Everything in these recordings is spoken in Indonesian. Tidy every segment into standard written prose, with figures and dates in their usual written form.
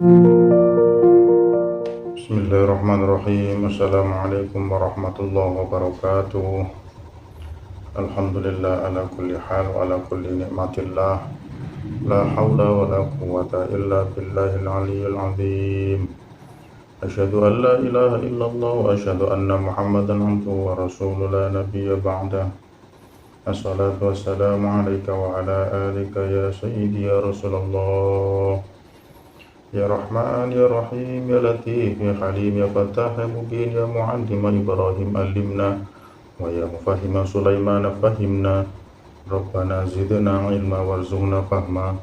Bismillahirrahmanirrahim. Assalamualaikum warahmatullahi wabarakatuh. Alhamdulillah ala kulli hal wa ala kulli ni'matillah. La hawla wa la quwwata illa billahil aliyyil azim. Asyhadu an la ilaha illallah wa asyhadu anna Muhammadan abduhu wa rasuluhu la nabiyya ba'dah. Assalatu wassalamu alayka wa ala alika ya sayyidi ya Rasulullah. Ya Rahman, Ya Rahim, Ya Latif, Ya Halim, Ya Fattah, Ya Mubin, Ya Mu'allim Ibrahim alimna, wa Ya Mufahim Sulaiman fahimna, Rabbana zidna ilma warzuqna fahma,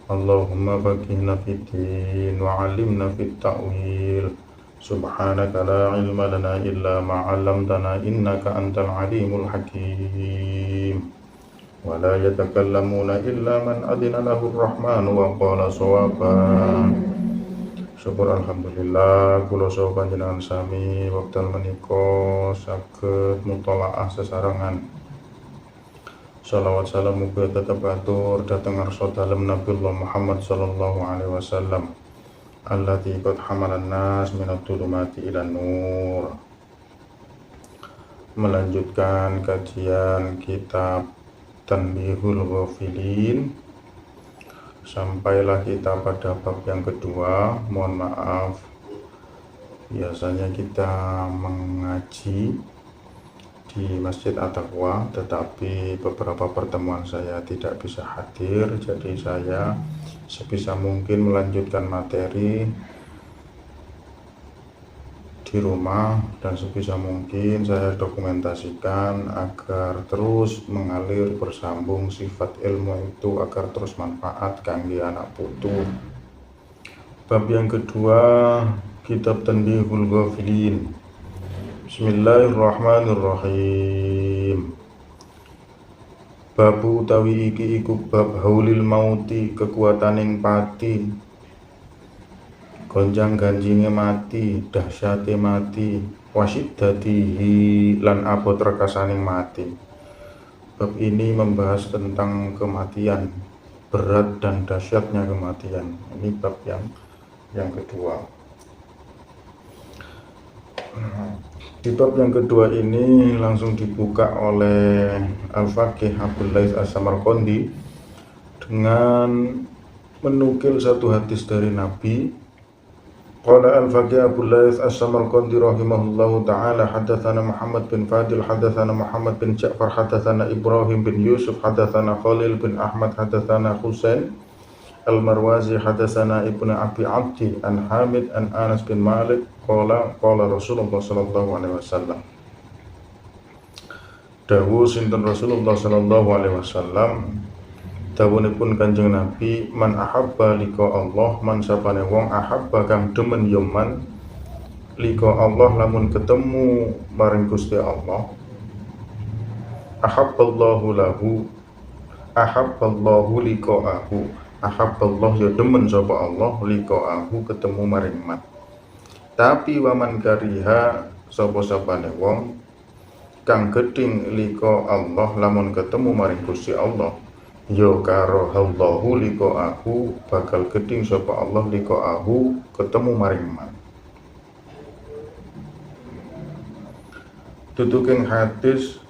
Allahumma faqihna fid din wa 'allimna fit ta'wil, Subhanaka la ilma lana illa ma 'allamtana innaka antal alimul hakim. Wa la yatakallamuna illa man adina lahu ar-rahman wa qala sawaban. Syukur alhamdulillah kula saha panjenengan sami wekdal menika saged mutalaah sesarengan. Shalawat salam muga tetep atur dhateng ngarsa dalem Nabiullah Muhammad sallallahu alaihi wasallam allati qad hamalan nas minadh dhulumati ilan nur. Melanjutkan kajian kitab Tanbihul Ghafilin. Sampailah kita pada bab yang kedua. Mohon maaf, biasanya kita mengaji di Masjid At-Taqwa, tetapi beberapa pertemuan saya tidak bisa hadir, jadi saya sebisa mungkin melanjutkan materi di rumah, dan sebisa mungkin saya dokumentasikan agar terus mengalir bersambung sifat ilmu itu agar terus manfaat kangge anak putu. Bab yang kedua, kitab Tanbihul Ghafilin. Bismillahirrahmanirrahim. Bab utawi iki iku bab haulil mauti, kekuataning pati, gonjang ganjinge mati, dahsyate mati, wasiddatihi lan abot rekasaning mati. Bab ini membahas tentang kematian, berat dan dahsyatnya kematian. Ini bab yang kedua. Di bab yang kedua ini langsung dibuka oleh Al-Faqih Abdul Laits As-Samarqandi dengan menukil satu hadis dari Nabi. Qala al-Faqih Abdul Laits As-Samarqandi rahimahullahu ta'ala, hadatsana Muhammad bin Fadil, hadatsana Muhammad bin Ja'far, hadatsana Ibrahim bin Yusuf, hadatsana Khalil bin Ahmad, hadatsana Husain al-Marwazi, hadatsana Ibnu Abi Abdi an Hamid an Anas bin Malik qala Rasulullah sallallahu alaihi wasallam. Dawuh sinten Rasulullah sallallahu alaihi wasallam, dawuhipun Kanjeng Nabi, man ahabba liqa Allah, man sapane wong ahabba kang demen yoman liqa Allah, lamun ketemu maring Gusti Allah, ahabballahu lahu, ahabballahu liqa'ahu, ahabballah ya demen sapa Allah liqa'ahu ketemu maring man. Tapi waman kariha sapa sapane wong kang geding liqa Allah, lamun ketemu maring Gusti Allah, yo karo Allahu liqa'ahu, bakal geding sapa Allah liqa'ahu ketemu maring man. Tutuking hadis,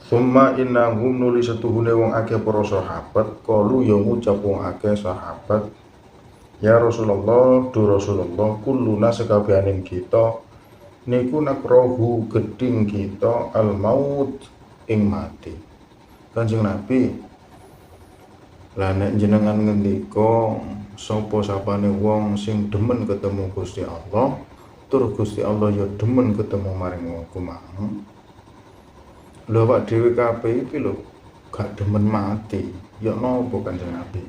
summa innahum nuli setuhune wong akeh para sahabat, kalu ya ngucap wong akeh sahabat, ya Rasulullah, du Rasulullah, kulluna sekabianing kita niku nakrohu geding kita al maut ing mati. Kanjeng Nabi, lah nek jenengan ngendika sapa sapane wong sing demen ketemu Gusti Allah, tur Gusti Allah ya demen ketemu maring wong kumang. Lho awak dhewe kabeh iki lho gak demen mati, ya napa Kanjeng Nabi?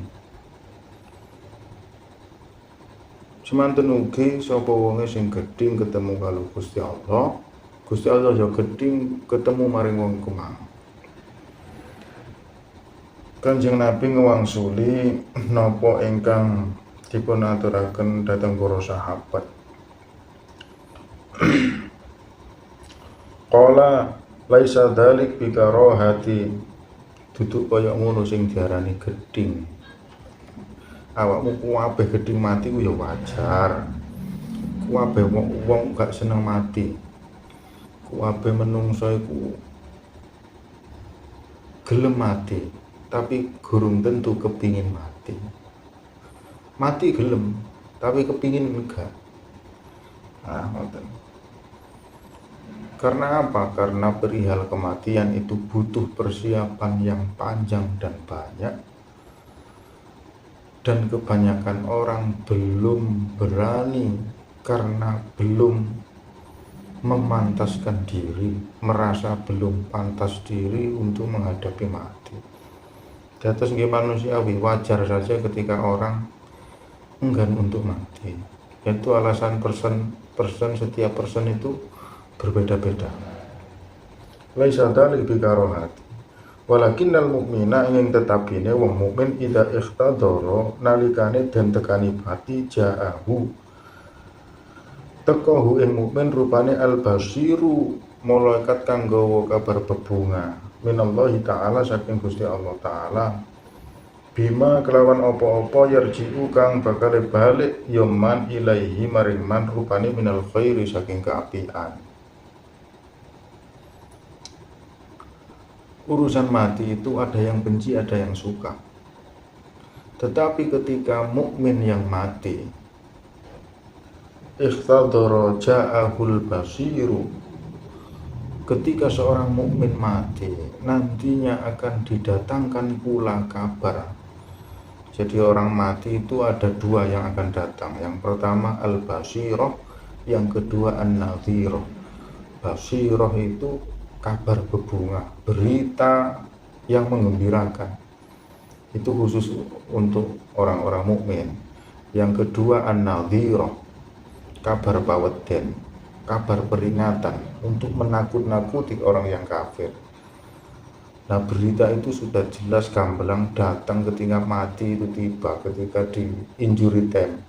Semanten ugi sapa wonge sing geding ketemu karo Gusti Allah, Gusti Allah ya geding ketemu maring wong kumang. Kanjeng Nabi ngewangsuli napa ingkang dipun aturaken dhateng para sahabat. Qala laisa dzalik bi karahati, duduk kaya ngono sing diarani geding. awakmu kuwabeh gedhe mati ku ya wajar. Kuwabeh wong gak seneng mati. Kuwabeh menungso iku gelem mati, tapi gurung tentu kepingin mati. Mati gelem, tapi kepingin enggak. Nah, ngoten. Karena apa? Karena perihal kematian itu butuh persiapan yang panjang dan banyak. Dan kebanyakan orang belum berani karena belum memantaskan diri, merasa belum pantas diri untuk menghadapi mati. Dados nggih manusiawi, wajar saja ketika orang enggan untuk mati. Itu alasan setiap person itu berbeda-beda. Laisa dzalik bikarohati. Walakinnal mu'mina ing tetapine wong mukmin ida ikhtadara nalikane den tekani pati ja'ahu teko ing mukmin rupane al-basiru malaikat kang gawa kabar bebunga minallahi ta'ala saking Gusti Allah Ta'ala bima kelawan apa-apa yarji'u kang bakal balik yaman ilaihi maring man rupane minal khairi saking keapian. Urusan mati itu ada yang benci, ada yang suka. Tetapi ketika mukmin yang mati, ikhtadara ja'ahul basiru, ketika seorang mukmin mati, nantinya akan didatangkan pula kabar. Jadi orang mati itu ada dua yang akan datang. Yang pertama al-basirah, yang kedua an-nadhirah. Basirah itu kabar bebunga, berita yang menggembirakan. Itu khusus untuk orang-orang mukmin. Yang kedua an-nadhirah, kabar paweden, kabar peringatan untuk menakut-nakuti orang yang kafir. Nah, berita itu sudah jelas gamblang datang ketika mati itu tiba, ketika di injury time,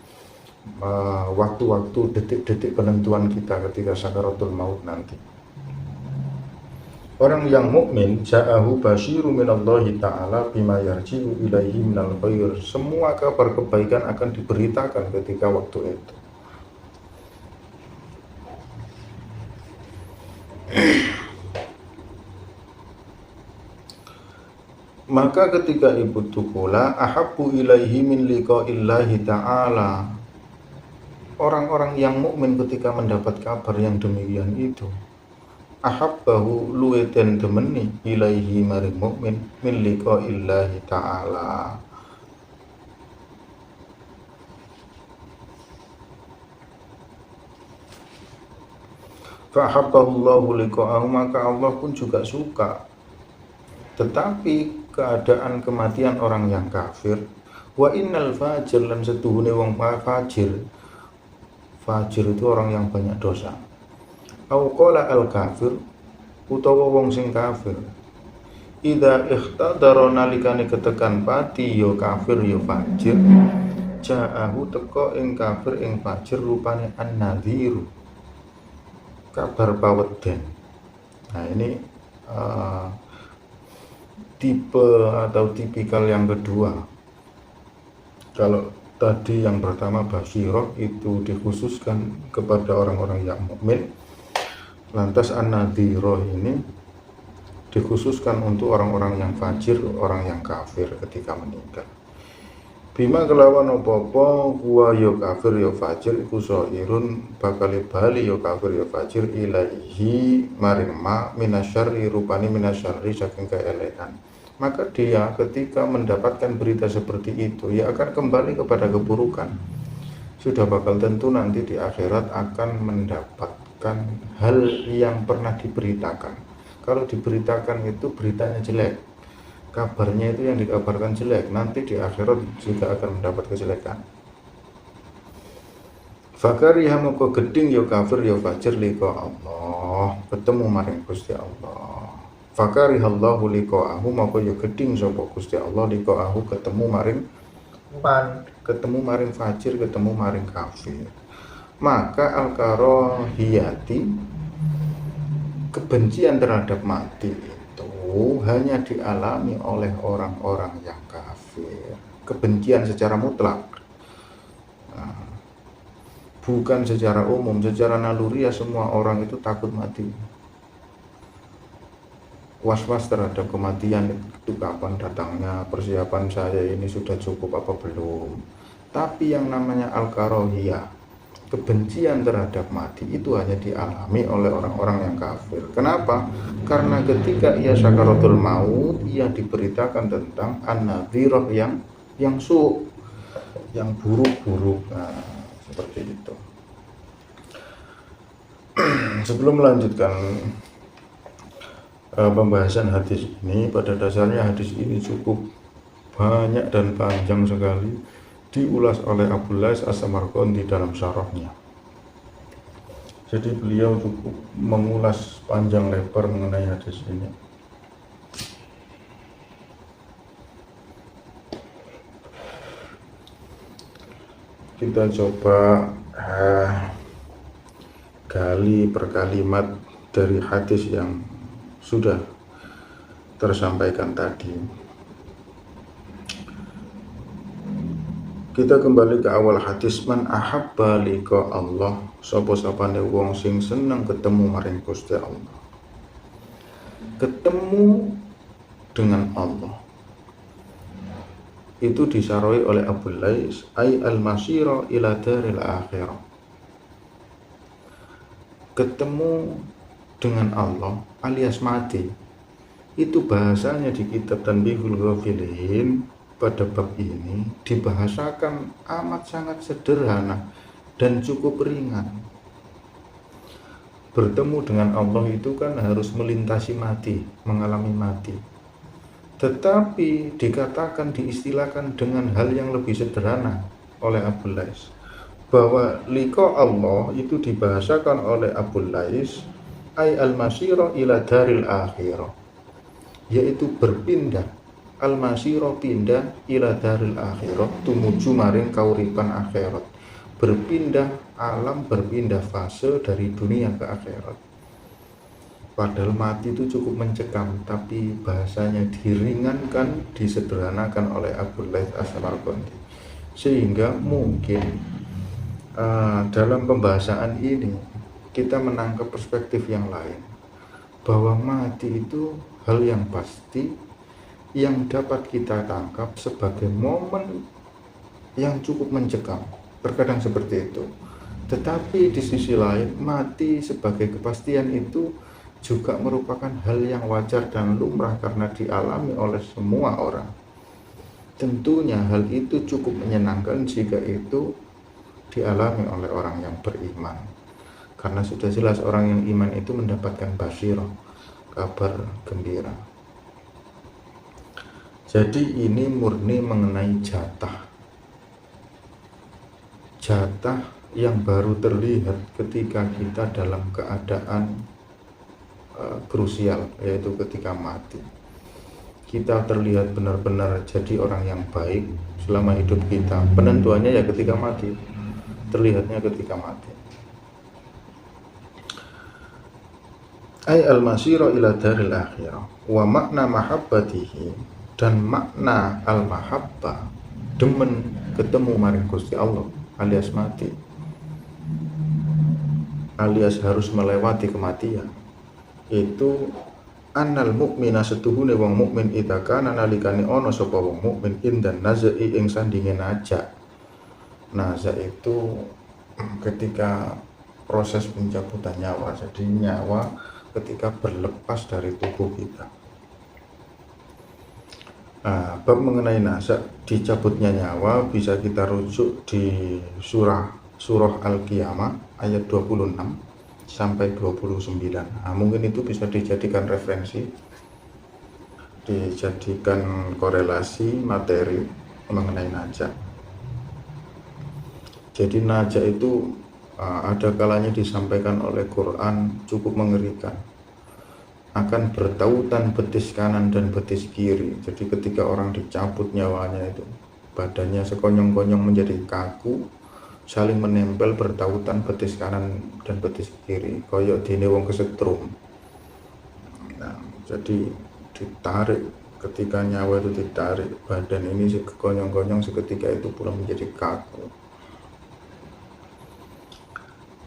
waktu-waktu detik-detik penentuan kita ketika sakaratul maut nanti. Orang yang mukmin ja'ahu basyiru minallahi ta'ala bima yarji'u ilaihi minal khair. Semua kabar kebaikan akan diberitakan ketika waktu itu. Maka ketika ibu tukula ahabbu ilaihi min liqa'illahi ta'ala. Orang-orang yang mukmin ketika mendapat kabar yang demikian itu, ahabbahu luwe den demeni ilaihi maring mukmin min liqa'illahi ta'ala. Fa ahabballahu liqa'ahu, maka Allah pun juga suka. Tetapi keadaan kematian orang yang kafir, wa innal fajir lan setuhune wong fajir. Fajir itu orang yang banyak dosa. Au qala al kafir, utawa wong sing kafir, idza ikhtadara nalikane ketekan pati yo kafir yo fajir, ja'ahu teko ing kafir ing fajir rupane an-nadhiru, kabar paweden. Nah, ini tipe atau tipikal yang kedua. Kalau tadi yang pertama basyiroh itu dikhususkan kepada orang-orang yang mukmin, lantas an-nadhiroh ini dikhususkan untuk orang-orang yang fajir, orang yang kafir ketika meninggal. Bima kelawan apa-apa kuwa yo kafir yo fajir iku sairun bakal bali yo kafir yo fajir ilaihi maring ma minasyarri rupani minasyarri saking keelekan. Maka dia ketika mendapatkan berita seperti itu, ia akan kembali kepada keburukan. Sudah bakal tentu nanti di akhirat akan mendapatkan hal yang pernah diberitakan. Kalau diberitakan itu beritanya jelek, kabarnya itu yang dikabarkan jelek, nanti di akhirat juga akan mendapat kejelekan. Fakariha moko geding yo kafir yo fajir liqa Allah, ketemu maring Gusti Allah. Fakarihallahu liqa'ahu, maka yo geding sapa Gusti Allah liqa'ahu ketemu maring ketemu maring fajir, ketemu maring kafir. Maka al-karahiyati, kebencian terhadap mati itu hanya dialami oleh orang-orang yang kafir. kebencian secara mutlak. Bukan secara umum, secara naluri ya semua orang itu takut mati. Was-was terhadap kematian itu kapan datangnya, persiapan saya ini sudah cukup apa belum. Tapi yang namanya al-karohiyah, kebencian terhadap mati itu hanya dialami oleh orang-orang yang kafir. Kenapa? Karena ketika ia sakaratul maut, ia diberitakan tentang an-nadhirah yang yang buruk-buruk. Nah, seperti itu. Sebelum melanjutkan pembahasan hadis ini, pada dasarnya hadis ini cukup banyak dan panjang sekali diulas oleh Abul Lais As-Samarqandi dalam syarahnya. Jadi beliau cukup mengulas panjang lebar mengenai hadis ini. Kita coba gali per kalimat dari hadis yang sudah tersampaikan tadi. Kita kembali ke awal hadis, man ahabba liqa Allah, sapa-sapane wong sing seneng ketemu maring Gusti Allah. Ketemu dengan Allah itu disarai oleh Abul Lais ay al-masira ila daril akhirah. Ketemu dengan Allah alias mati, itu bahasanya di kitab Tanbihul Ghafilin pada bab ini dibahasakan amat sangat sederhana dan cukup ringan. Bertemu dengan Allah itu kan harus melintasi mati, mengalami mati. Tetapi dikatakan, diistilahkan dengan hal yang lebih sederhana oleh Abul Lais, bahwa liqa Allah itu dibahasakan oleh Abul Lais ay al-masira ila daril akhirah, yaitu berpindah, al-masira pindah, ila daril akhirah tumuju maring kauripan akhirat, berpindah alam, berpindah fase dari dunia ke akhirat. Padahal mati itu cukup mencekam, tapi bahasanya diringankan, disederhanakan oleh Abul Lais As-Samarqandi, sehingga mungkin dalam pembahasan ini kita menangkap perspektif yang lain, bahwa mati itu hal yang pasti yang dapat kita tangkap sebagai momen yang cukup mencekam. Terkadang seperti itu. Tetapi di sisi lain, mati sebagai kepastian itu juga merupakan hal yang wajar dan lumrah karena dialami oleh semua orang. Tentunya hal itu cukup menyenangkan jika itu dialami oleh orang yang beriman, karena sudah jelas orang yang iman itu mendapatkan basyirah, kabar gembira. Jadi ini murni mengenai jatah yang baru terlihat ketika kita dalam keadaan krusial, yaitu ketika mati. Kita terlihat benar-benar jadi orang yang baik selama hidup kita. Penentuannya ya ketika mati, terlihatnya ketika mati. Ay al-masira ila daril akhirah wa makna mahabbatihi, dan makna al-mahabbah, demen ketemu maring Gusti Allah alias mati, alias harus melewati kematian, itu annal mukmina setuhune wong mukmin ida kana nalikane ana sapa wong mukmin indan nazai ing sandinge naja. Naza itu ketika proses pencabutan nyawa, jadi nyawa ketika berlepas dari tubuh kita. Nah, bab mengenai naza, dicabutnya nyawa, bisa kita rujuk di surah Al-Qiyamah ayat 26 sampai 29. Nah, mungkin itu bisa dijadikan referensi, dijadikan korelasi materi mengenai naja. Jadi naja itu ada kalanya disampaikan oleh Quran cukup mengerikan. Akan bertautan betis kanan dan betis kiri. Jadi ketika orang dicabut nyawanya itu, badannya sekonyong-konyong menjadi kaku, saling menempel, bertautan betis kanan dan betis kiri, koyok dene wong kesetrum. Nah, jadi ditarik Ketika nyawa itu ditarik, badan ini kekonyong-konyong seketika itu pula menjadi kaku.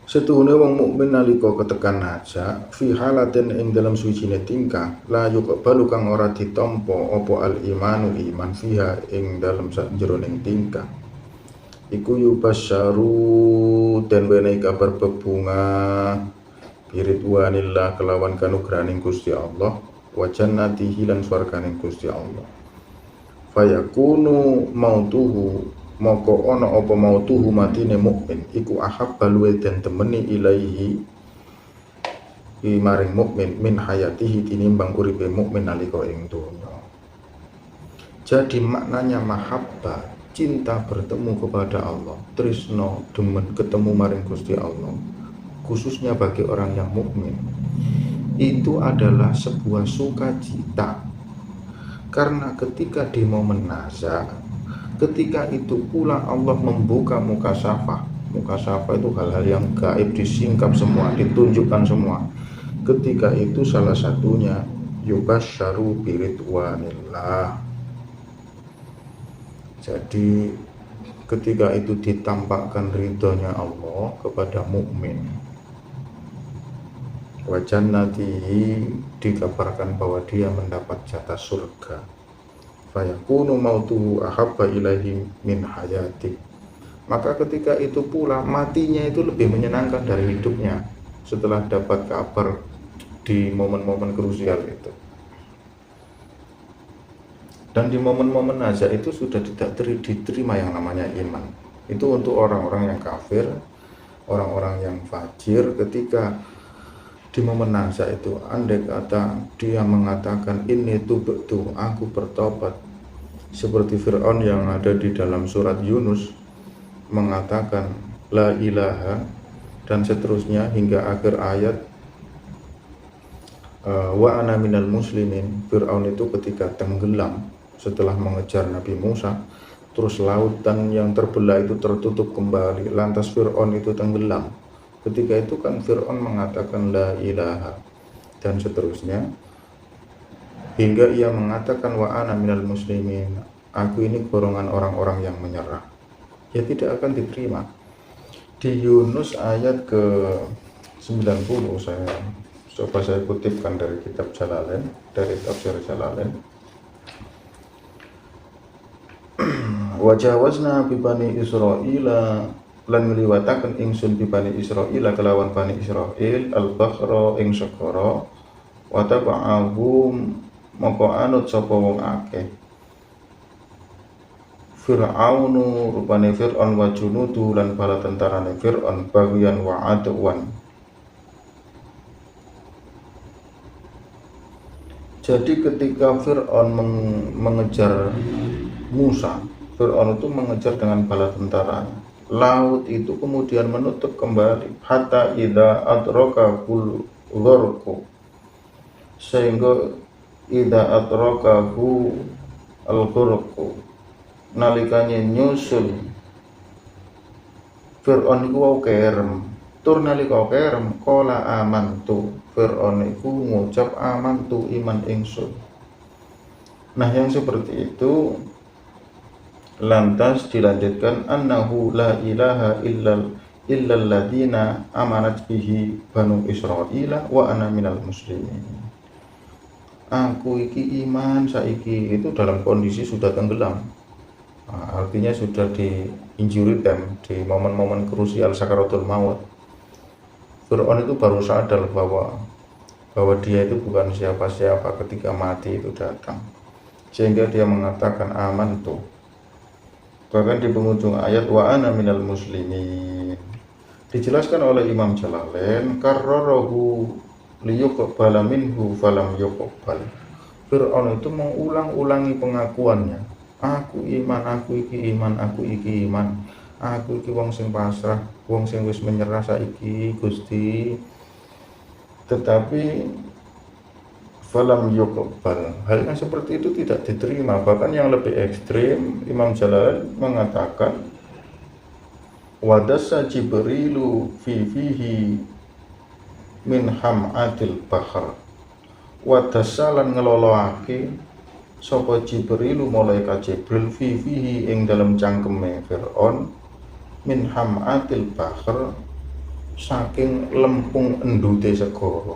Setuhune wong mukmin nalika ketekan aja fi halatin ing dalam suwijine tingkah la yuqbalu kang ora ditampa apa al imanu iman fiha ing dalam sajroning tingkah iku yubasyaru den wenehi kabar bebunga biridwanillah kelawan kanugraning Gusti Allah wa jannatihi lan swarganing Gusti Allah fayakunu mautuhu moko ana apa mautuhu matine mukmin iku ahabba luwe den temeni ilaihi maring mukmin min hayatihi tinimbang uripe mukmin nalika ing donya. Jadi maknanya mahabbah, cinta bertemu kepada Allah, tresno demen ketemu maring Gusti Allah, khususnya bagi orang yang mukmin, itu adalah sebuah sukacita. Karena ketika di momen nazar, ketika itu pula Allah membuka muka syafa. Muka syafa itu hal-hal yang gaib, disingkap semua, ditunjukkan semua. Ketika itu salah satunya yubasyaru biridwanillah. Jadi ketika itu ditampakkan ridhonya Allah kepada mukmin. Wa jannatihi, dikabarkan bahwa dia mendapat jatah surga. Fayakunu mautuhu ahabba ilaihi min hayati. Maka ketika itu pula matinya itu lebih menyenangkan dari hidupnya setelah dapat kabar di momen-momen krusial itu. Dan di momen-momen nazar itu sudah tidak diterima yang namanya iman. Itu untuk orang-orang yang kafir, orang-orang yang fajir. Ketika di momen nazar itu, andai kata dia mengatakan ini tubtu, aku bertobat, seperti Fir'aun yang ada di dalam surat Yunus mengatakan la ilaha dan seterusnya hingga akhir ayat wa ana minal muslimin. Fir'aun itu ketika tenggelam setelah mengejar Nabi Musa, terus lautan yang terbelah itu tertutup kembali, lantas Fir'aun itu tenggelam. Ketika itu kan Fir'aun mengatakan la ilaha dan seterusnya hingga ia mengatakan wa ana minal muslimin, aku ini golongan orang-orang yang menyerah. Ya tidak akan diterima. Di Yunus ayat ke 90 saya kutipkan dari kitab Jalalain, dari tafsir Jalalain. Wa jawazna bi bani Israila, lan ngliwataken ingsun bi bani Israila kelawan bani Israil al-bahra ing segara wa taba'ahum moko anut sapa wong akeh Fir'aunu rupane Fir'aun wa junudu lan bala tentarane Fir'aun bagian wa adwan. Jadi ketika Fir'aun mengejar Musa, Fir'aun itu mengejar dengan bala tentaranya. Laut itu kemudian menutup kembali hatta idza adrakahul gharqu, sehingga idza adrakahu al-gharqu, nalikane nyusul Fir'aun iku wau kerem, tur nalika kerem qala amantu, Fir'aun iku ngucap amantu, iman ingsun. Nah yang seperti itu lantas dilanjutkan annahu la ilaha illal ladina amanat bihi banu Israila wa ana minal muslimin. Aku iki iman saiki, itu dalam kondisi sudah tenggelam. Nah, artinya sudah di injury time, di momen-momen krusial sakaratul maut. Fir'aun itu baru sadar bahwa dia itu bukan siapa-siapa ketika mati itu datang, sehingga dia mengatakan aman tuh. Bahkan di penghujung ayat wa ana minal muslimin dijelaskan oleh Imam Jalalain karrarahu liyuqbala minhu falam yuqbal. Fir'aun itu mengulang-ulangi pengakuannya, aku iman, aku iki iman, aku iki iman, aku iki wong sing pasrah, wong sing wis menyerah saiki Gusti. Tetapi falam yuqbal, hal yang seperti itu tidak diterima. Bahkan yang lebih ekstrim, Imam Jalalain mengatakan wadasa Jibrilu fihi min ham'atil bahr, wadasalan ngeloloake sapa Jibril malaikat Jibril fihi ing dalam cangkeme Fir'aun min hamatil bahr saking lempung endute segara.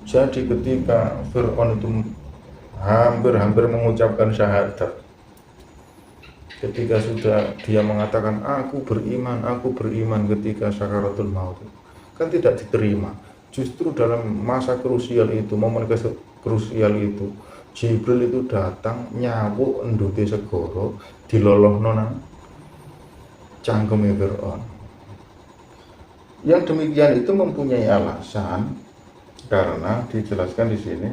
Jadi ketika Fir'aun itu hampir mengucapkan syahadat, ketika sudah dia mengatakan aku beriman ketika sakaratul maut, kan tidak diterima. Justru dalam masa krusial itu, momen krusial itu, Jibril itu datang nyabuk endute segara dilolohno nang cangkeme Fir'aun. Yang demikian itu mempunyai alasan karena dijelaskan di sini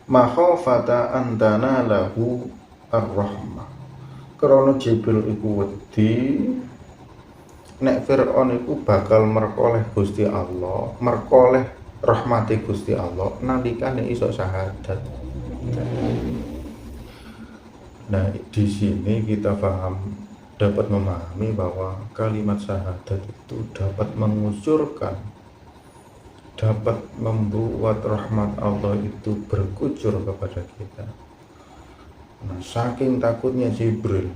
makhafata antana lahu ar-rahmah. Krana Jibril iku wedi nek Fir'aun iku bakal merkoleh Gusti Allah, merkoleh rahmati Gusti Allah nalikane iso syahadat. Nah, di sini kita dapat memahami bahwa kalimat syahadat itu dapat mengucurkan, dapat membuat rahmat Allah itu berkucur kepada kita. Nah, saking takutnya Jibril,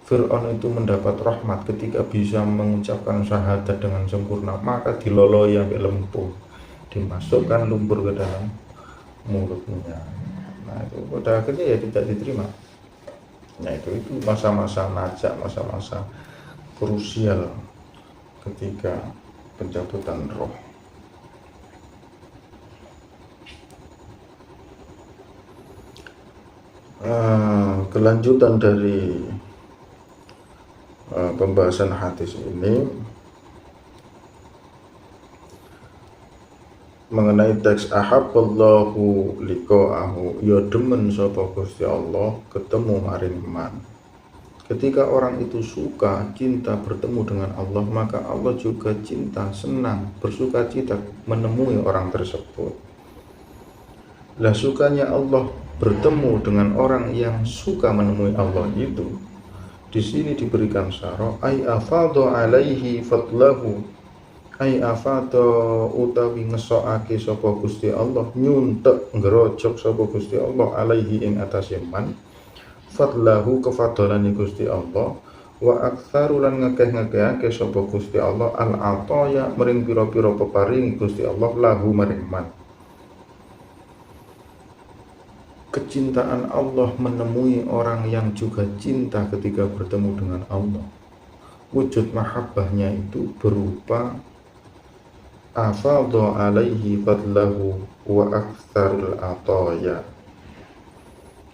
Fir'aun itu mendapat rahmat ketika bisa mengucapkan syahadat dengan sempurna, maka diloloi sampai lempung, dimasukkan lumpur ke dalam mulutnya. Nah, itu pada akhirnya ya tidak diterima. Nah, itu masa-masa najak, masa-masa krusial ketika pencabutan roh. Kelanjutan dari pembahasan hadis ini mengenai teks ahabballahu liqa'ahu, ya demen sapa Gusti Allah ketemu maring man. Ketika orang itu suka, cinta bertemu dengan Allah, maka Allah juga cinta, senang, bersuka cita menemui orang tersebut. Lah sukanya Allah bertemu dengan orang yang suka menemui Allah itu, di sini diberikan syarah ay afadha alaihi fadlahu, ay afadha utawi ngesokake sapa Gusti Allah, nyuntek ngrojok sapa Gusti Allah alaihi ing atase man, fadlahu kefadolane Gusti Allah, wa aktsaru lan ngekeh-ngekehake sapa Gusti Allah al ataya mring pira-pira peparing Gusti Allah lahu maring man. Kecintaan Allah menemui orang yang juga cinta ketika bertemu dengan Allah. Wujud mahabbahnya itu berupa afadha alaihi fadlahu wa aktsarul ataya.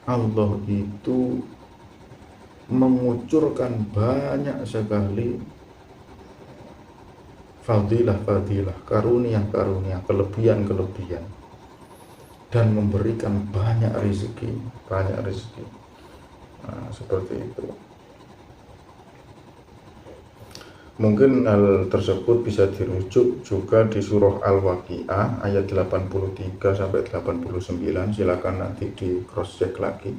Allah itu mengucurkan banyak sekali fadilah-fadilah, karunia-karunia, kelebihan-kelebihan, dan memberikan banyak rezeki. Nah, seperti itu. Mungkin hal tersebut bisa dirujuk juga di surah Al-Waqi'ah ayat 83 sampai 89. Silakan nanti di cross check lagi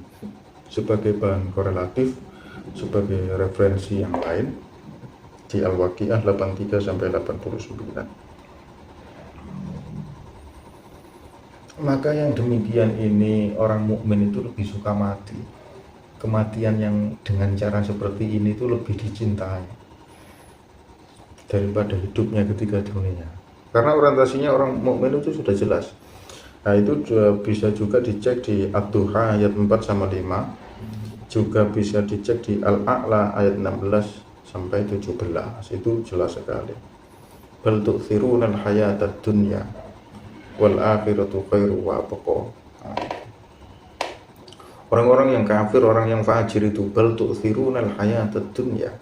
sebagai bahan korelatif, sebagai referensi yang lain di Al-Waqi'ah 83 sampai 89. Maka yang demikian ini, orang mukmin itu lebih suka mati. Kematian yang dengan cara seperti ini itu lebih dicintai daripada hidupnya ketika di dunia. Karena orientasinya orang mukmin itu sudah jelas. Nah, itu bisa juga dicek di Ad-Duha ayat 4 sama 5. Juga bisa dicek di Al-A'la ayat 16 sampai 17. Itu jelas sekali. Bal tu'thirunal hayatad dunya wal akhiratu khairu wa abqa. Orang-orang yang kafir, orang yang fajir itu bal tu'thirunal hayatad dunya.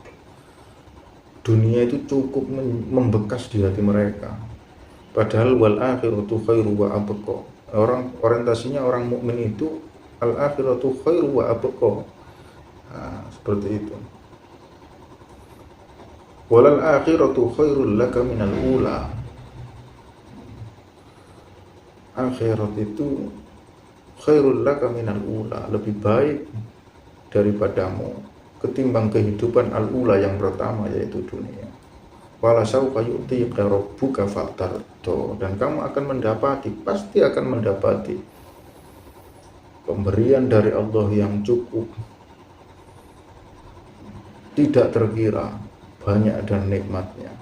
Dunia itu cukup membekas di hati mereka. Padahal wal akhiratu khairu wa abqa. Orang orientasinya orang mukmin itu al akhiratu khairu wa abqa. Nah, seperti itu. Walal akhiratu khairul laka minal ula. Akhirat itu khairul laka minal ula, lebih baik daripadamu ketimbang kehidupan al-ula yang pertama, yaitu dunia. wala saufa yu'tika rabbuka fatardo, dan kamu akan mendapati, pasti akan mendapati pemberian dari Allah yang cukup tidak terkira banyak dan nikmatnya.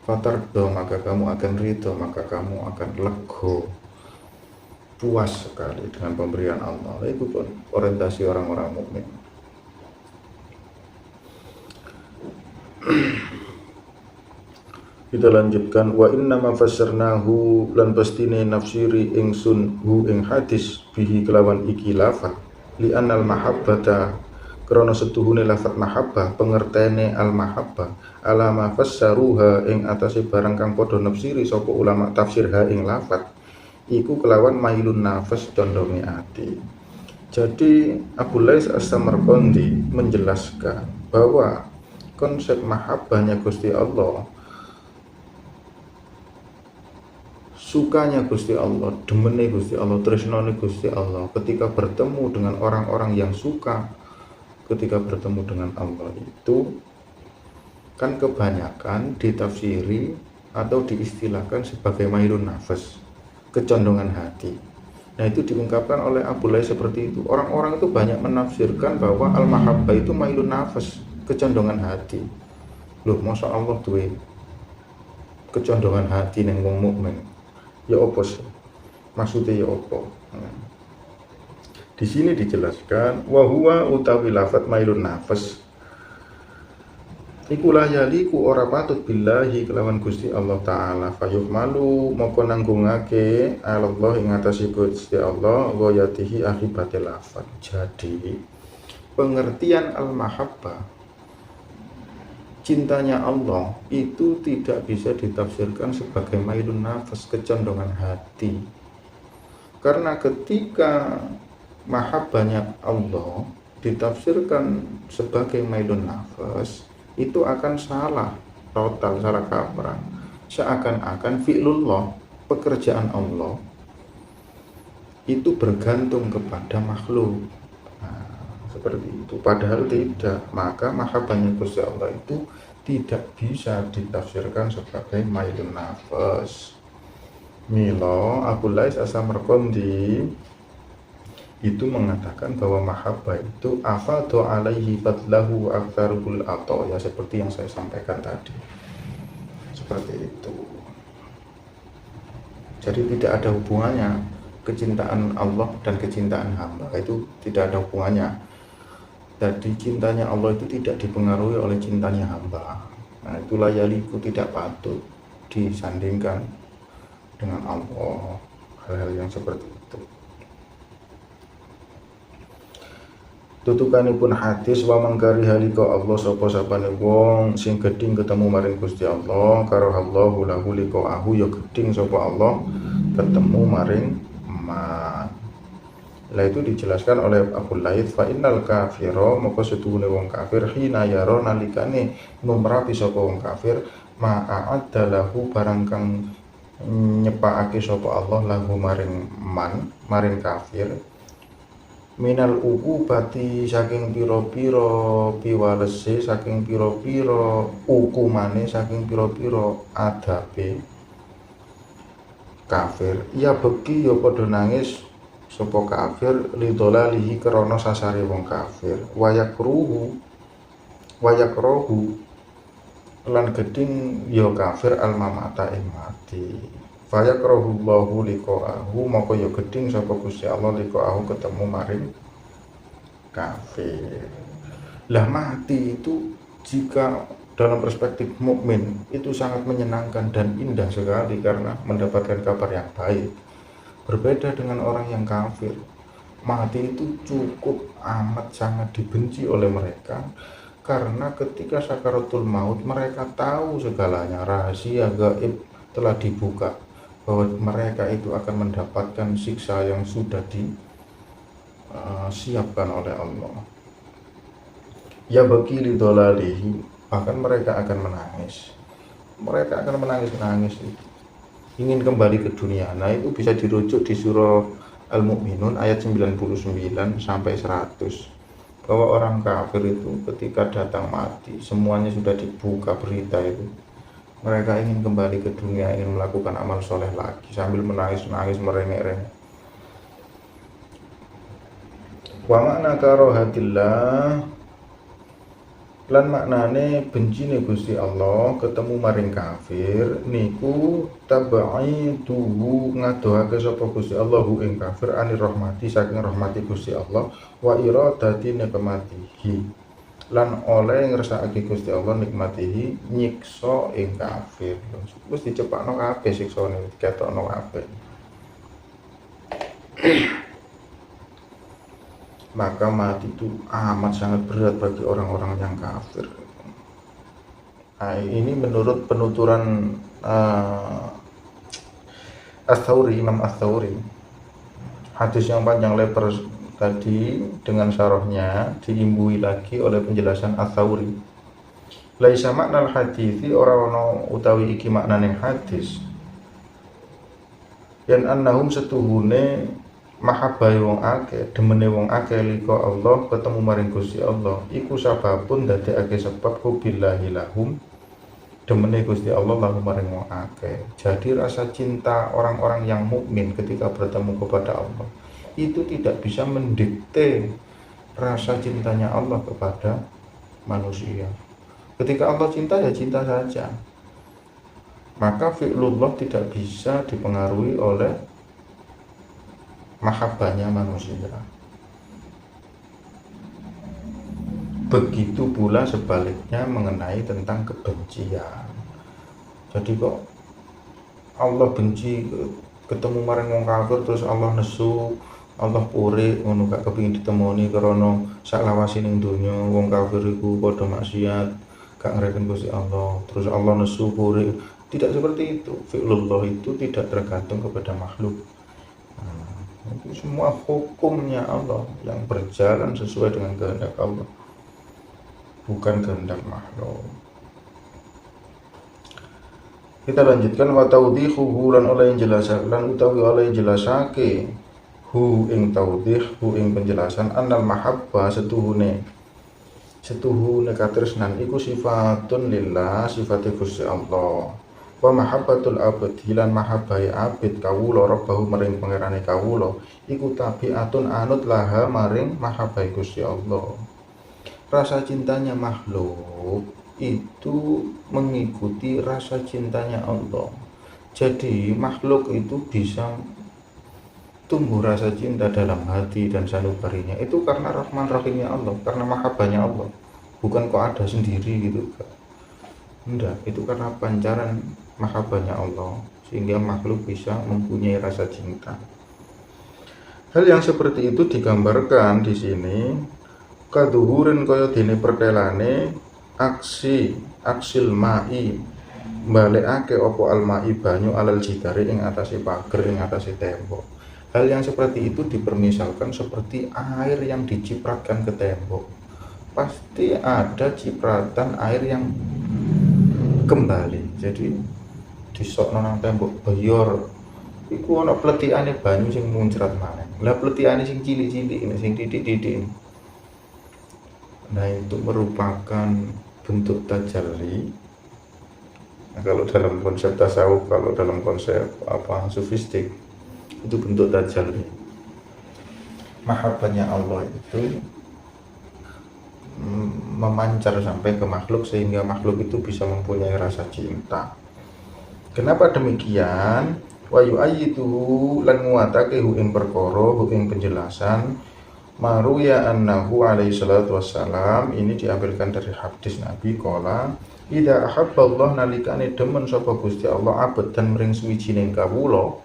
Fatardo, maka kamu akan ridho, maka kamu akan lego, puas sekali dengan pemberian Allah. Itu orientasi orang-orang mukmin. Kita lanjutkan, wa inna ma fassarnahu, lan pastine nafsiri ingsun hu ing hadis bihi kelawan iki lafat li anal mahabbata, krana setuhune lafat mahabbah, pengertene al mahabbah ala ma fassaruha ing atase barang kang padha nafsiri sapa ulama tafsir ha ing lafat iku kelawan mailun nafas, condonge ati. Jadi Abu Lais As-Samarqandi menjelaskan bahwa konsep mahabbahnya Gusti Allah, sukanya Gusti Allah, demene Gusti Allah, tresnane Gusti Allah ketika bertemu dengan orang-orang yang suka, ketika bertemu dengan Allah itu kan kebanyakan ditafsiri atau diistilahkan sebagai mailun nafas, kecondongan hati. Nah, itu diungkapkan oleh Abu Lais seperti itu. Orang-orang itu banyak menafsirkan bahwa al-mahabbah itu mailun nafas, kecondongan hati. Loh, masa Allah duwe kecondongan hati ning wong mukmin? Ya opo sih? Maksudnya ya opo? Di sini dijelaskan wa huwa utawi lafat mailun nafas iku la yaliku ora patut billahi kelawan Gusti Allah taala, fayuh malu moko nanggungake Allah ing atase Gusti Allah ghayatihi akibate lafat. Jadi pengertian al-mahabbah, cintanya Allah, itu tidak bisa ditafsirkan sebagai mailun nafas, kecondongan hati. Karena ketika mahabbahnya Allah ditafsirkan sebagai mailun nafas, itu akan salah total, salah kaprah. Seakan-akan fi'lullah, pekerjaan Allah itu bergantung kepada makhluk. Seperti itu, padahal tidak. Maka mahabbahnya Gusti Allah itu tidak bisa ditafsirkan sebagai mailun nafas. Milo Abu Lais As-Samarqandi itu mengatakan bahwa mahabbah itu afadu alaihi fadlahu aktsarul atau, ya seperti yang saya sampaikan tadi. Seperti itu. Jadi tidak ada hubungannya kecintaan Allah dan kecintaan hamba, itu tidak ada hubungannya. Jadi cintanya Allah itu tidak dipengaruhi oleh cintanya hamba. Nah, itulah yaliku, tidak patut disandingkan dengan Allah hal-hal yang seperti itu. Tutukanipun hadis wa mangkari halika Allah sapa sapane wong sing geding ketemu maring Gusti Allah karo Allahu lahu liqa'ahu, ya geding sapa Allah ketemu maring man. Lah itu dijelaskan oleh Abu Laits, fa innal kafira maka setuhune wong kafir hina yara nalikane numrapi sapa wong kafir ma'adda lahu barang kang nyepakake sapa Allah lahu maring man, maring kafir, minal uqubati saking pira-pira piwalese, saking pira-pira hukumane, saking pira-pira adabe kafir, ya beki ya padha nangis sapa kafir lidolalihi krana sasare wong kafir, wayakruhu lan geding ya kafir almamata ing mati, fayakrahullahu liqa'ahu maka ya geding sapa Gusti Allah liqa'ahu ketemu maring kafir. Lah mati itu jika dalam perspektif mukmin itu sangat menyenangkan dan indah sekali karena mendapatkan kabar yang baik. Berbeda dengan orang yang kafir, mati itu cukup amat sangat dibenci oleh mereka, karena ketika sakaratul maut mereka tahu segalanya, rahasia gaib telah dibuka bahwa mereka itu akan mendapatkan siksa yang sudah disiapkan oleh Allah. Ya bagi lidolalihi, bahkan mereka akan menangis. Mereka akan menangis itu, ingin kembali ke dunia. Nah, itu bisa dirujuk di surah Al-Mu'minun ayat 99 sampai 100. Bahwa orang kafir itu ketika datang mati, semuanya sudah dibuka berita itu. Mereka ingin kembali ke dunia, ingin melakukan amal soleh lagi sambil menangis-nangis merengek-rengek. Wa makna karahatillah lan maknane bencine Gusti Allah ketemu maring kafir niku tabaiduhu ngadohake sapa Gusti Allah ing kafir anir rahmati saking rahmati Gusti Allah wa iradati nikmatihi lan oleh ngersakake Gusti Allah nikmatihi nyiksa ing kafir. Wis dicepakno kabeh siksane, diketokno kabeh. Maka mati itu amat sangat berat bagi orang-orang yang kafir. Nah, ini menurut penuturan Ats-Tsauri, Imam Ats-Tsauri. Hadis yang panjang lebar tadi dengan syarahnya diimbui lagi oleh penjelasan Ats-Tsauri. Laisa maknal hadithi ora ono utawi iki maknane hadis. Yen annahum setuhune mahabbai wong akeh, demene wong akeh liko Allah ketemu maring Gusti Allah iku sababun dadekake sebab hubillahi lahum demene Gusti Allah lahum maring wong akeh. Jadi rasa cinta orang-orang yang mukmin ketika bertemu kepada Allah itu tidak bisa mendikte rasa cintanya Allah kepada manusia. Ketika Allah cinta ya cinta saja. Maka fi'lullah tidak bisa dipengaruhi oleh mahabbahnya manusia. Begitu pula sebaliknya mengenai tentang kebencian. Jadi kok Allah benci ketemu marang wong kafir terus Allah nesu, Allah puri ngono gak kepengin ditemoni karena sak lawase ning donya wong kafir iku padha maksiat, gak ngreken Gusti Allah. Terus Allah nesu puri. Tidak seperti itu. Fi'lullah itu tidak tergantung kepada makhluk. Itu semua hukumnya Allah yang berjalan sesuai dengan kehendak Allah, bukan kehendak makhluk. Kita lanjutkan wa tawdihuhu lan oleh jelasan lan utawi oleh jelasake hu ing tawdih hu ing penjelasan annal mahabbah setuhune katresnan iku sifatun lillah sifate Gusti Allah. Wa mahabbatul abdi lan mahabbai abid kawula rabbahu maring pangerane kawula iku tabiatun anut laha maring mahabbai Gusti Allah. Rasa cintanya makhluk itu mengikuti rasa cintanya Allah. Jadi makhluk itu bisa tumbuh rasa cinta dalam hati dan sanubarinya itu karena rahman rahimnya Allah, karena mahabbahnya Allah. Bukan kok ada sendiri gitu. Enggak, itu karena pancaran mahabbahnya Allah sehingga makhluk bisa mempunyai rasa cinta. Hal yang seperti itu digambarkan di sini kaduhurin kaya dene pertelane aksil mai balekake opo almai banyu alal jidari ing atase pager ing atase tembok. Hal yang seperti itu dipermisalkan seperti air yang dicipratkan ke tembok. Pasti ada cipratan air yang kembali. Jadi disokno nang tembok bayor iku ana pletikane banyu sing muncrat maneh. Lah pletikane sing cilik-cilik sing titik-titik. Nah, itu merupakan bentuk tajalli. Nah, kalau dalam konsep tasawuf, kalau dalam konsep sufistik itu bentuk tajalli. Mahabbahnya Allah itu memancar sampai ke makhluk sehingga makhluk itu bisa mempunyai rasa cinta. Kenapa demikian? Wa yu'ayyidu lan nguatake hu ing perkara hu ing penjelasan maruya annahu alaihi salatu wassalam. Ini diambilkan dari hadis Nabi qala idza ahabballah nalikane demen sapa Gusti Allah abad dan mring suwijining kawula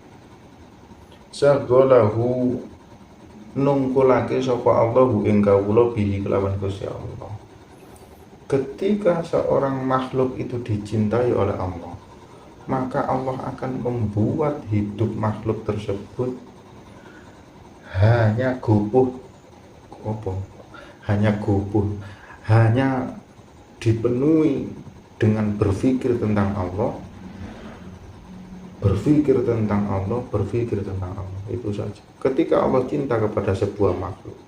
saghalahu nungkulake sapa Allah hu ing kawula bihi kelawan Gusti Allah. Ketika seorang makhluk itu dicintai oleh Allah, maka Allah akan membuat hidup makhluk tersebut hanya dipenuhi dengan berpikir tentang Allah, itu saja. Ketika Allah cinta kepada sebuah makhluk,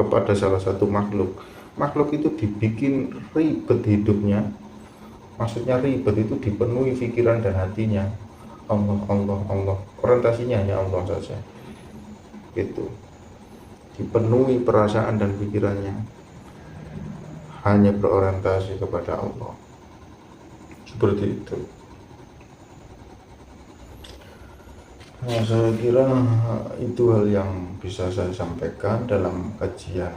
kepada salah satu makhluk itu dibikin ribet hidupnya, Maksudnya ribet itu dipenuhi pikiran dan hatinya Allah, Allah, Allah, orientasinya hanya Allah saja, gitu. Dipenuhi perasaan dan pikirannya hanya berorientasi kepada Allah, seperti itu. Nah, saya kira itu hal yang bisa saya sampaikan dalam kajian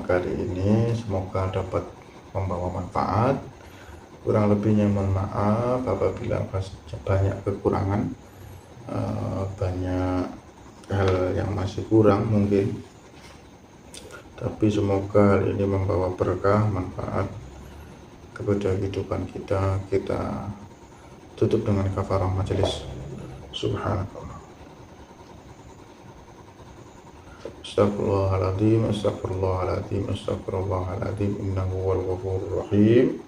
kali ini. Semoga dapat membawa manfaat. Kurang lebihnya mohon maaf apabila banyak kekurangan, banyak hal yang masih kurang mungkin, tapi semoga hal ini membawa berkah, manfaat kepada kehidupan kita. Kita tutup dengan kafarah majelis. Subhanallah. Astagfirullahaladzim, astagfirullahaladzim, astagfirullahaladzim, innahu huwal ghafurur rahim.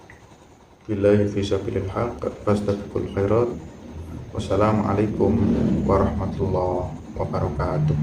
Billahi fi sabilil haq, fastabiqul khairat. Wassalamualaikum warahmatullahi wabarakatuh.